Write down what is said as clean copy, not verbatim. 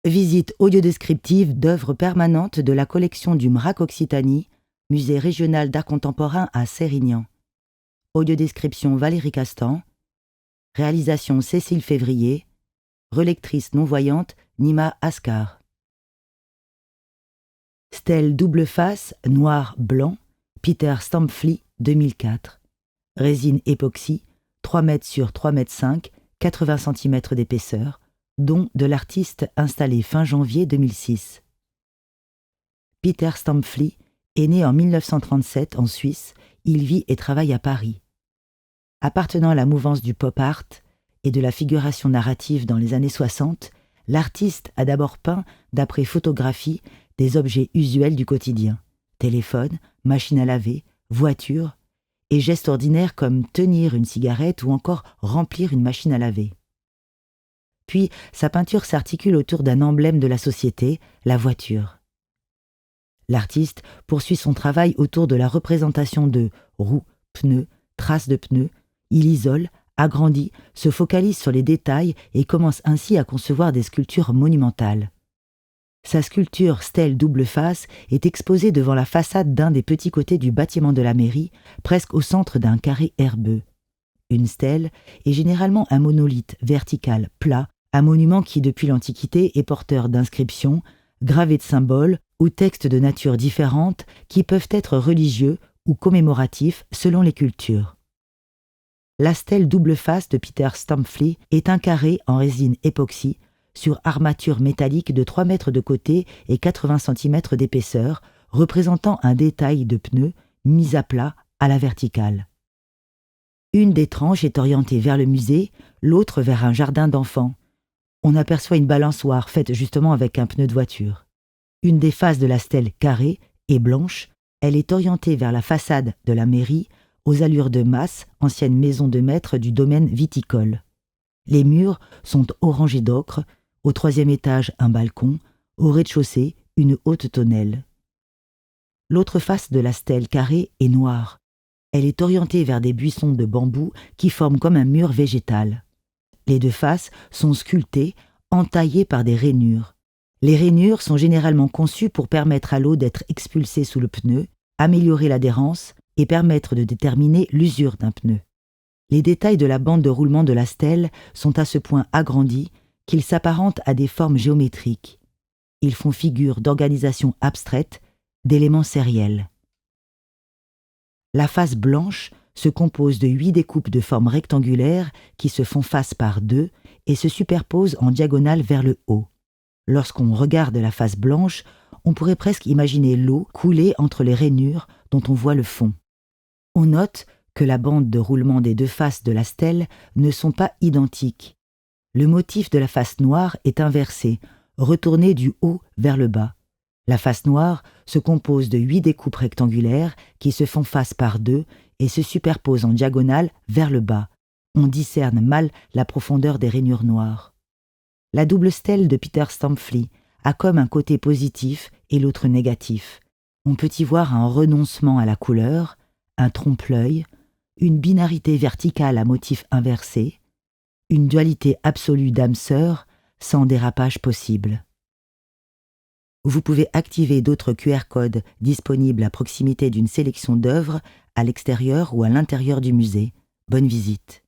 Visite audiodescriptive d'œuvres permanentes de la collection du MRAC Occitanie, Musée régional d'art contemporain à Sérignan. Audiodescription Valérie Castan. Réalisation Cécile Février. Relectrice non-voyante Nima Ascar. Stèle double face, noir-blanc, Peter Stampfli, 2004. Résine époxy, 3 m sur 3 m 5, 80 cm d'épaisseur, don de l'artiste installé fin janvier 2006. Peter Stampfli est né en 1937 en Suisse, il vit et travaille à Paris. Appartenant à la mouvance du pop art et de la figuration narrative dans les années 60, l'artiste a d'abord peint, d'après photographie, des objets usuels du quotidien, téléphone, machine à laver, voiture, et gestes ordinaires comme tenir une cigarette ou encore remplir une machine à laver. Puis, sa peinture s'articule autour d'un emblème de la société, la voiture. L'artiste poursuit son travail autour de la représentation de roues, pneus, traces de pneus. Il isole, agrandit, se focalise sur les détails et commence ainsi à concevoir des sculptures monumentales. Sa sculpture stèle double face est exposée devant la façade d'un des petits côtés du bâtiment de la mairie, presque au centre d'un carré herbeux. Une stèle est généralement un monolithe vertical plat, un monument qui, depuis l'Antiquité, est porteur d'inscriptions, gravées de symboles ou textes de nature différente qui peuvent être religieux ou commémoratifs selon les cultures. La stèle double face de Peter Stampfli est un carré en résine époxy sur armature métallique de 3 mètres de côté et 80 cm d'épaisseur, représentant un détail de pneus mis à plat à la verticale. Une des tranches est orientée vers le musée, l'autre vers un jardin d'enfants. On aperçoit une balançoire faite justement avec un pneu de voiture. Une des faces de la stèle carrée est blanche, elle est orientée vers la façade de la mairie, aux allures de masse, ancienne maison de maître du domaine viticole. Les murs sont orangés d'ocre, au 3e étage un balcon, au rez-de-chaussée une haute tonnelle. L'autre face de la stèle carrée est noire. Elle est orientée vers des buissons de bambou qui forment comme un mur végétal. Les deux faces sont sculptées, entaillées par des rainures. Les rainures sont généralement conçues pour permettre à l'eau d'être expulsée sous le pneu, améliorer l'adhérence et permettre de déterminer l'usure d'un pneu. Les détails de la bande de roulement de la stèle sont à ce point agrandis qu'ils s'apparentent à des formes géométriques. Ils font figure d'organisation abstraite, d'éléments sériels. La face blanche se compose de 8 découpes de forme rectangulaire qui se font face par 2 et se superposent en diagonale vers le haut. Lorsqu'on regarde la face blanche, on pourrait presque imaginer l'eau couler entre les rainures dont on voit le fond. On note que la bande de roulement des deux faces de la stèle ne sont pas identiques. Le motif de la face noire est inversé, retourné du haut vers le bas. La face noire se compose de 8 découpes rectangulaires qui se font face par 2 et se superposent en diagonale vers le bas. On discerne mal la profondeur des rainures noires. La double stèle de Peter Stampfli a comme un côté positif et l'autre négatif. On peut y voir un renoncement à la couleur, un trompe-l'œil, une binarité verticale à motif inversé, une dualité absolue d'âme-sœur sans dérapage possible. Vous pouvez activer d'autres QR codes disponibles à proximité d'une sélection d'œuvres à l'extérieur ou à l'intérieur du musée. Bonne visite.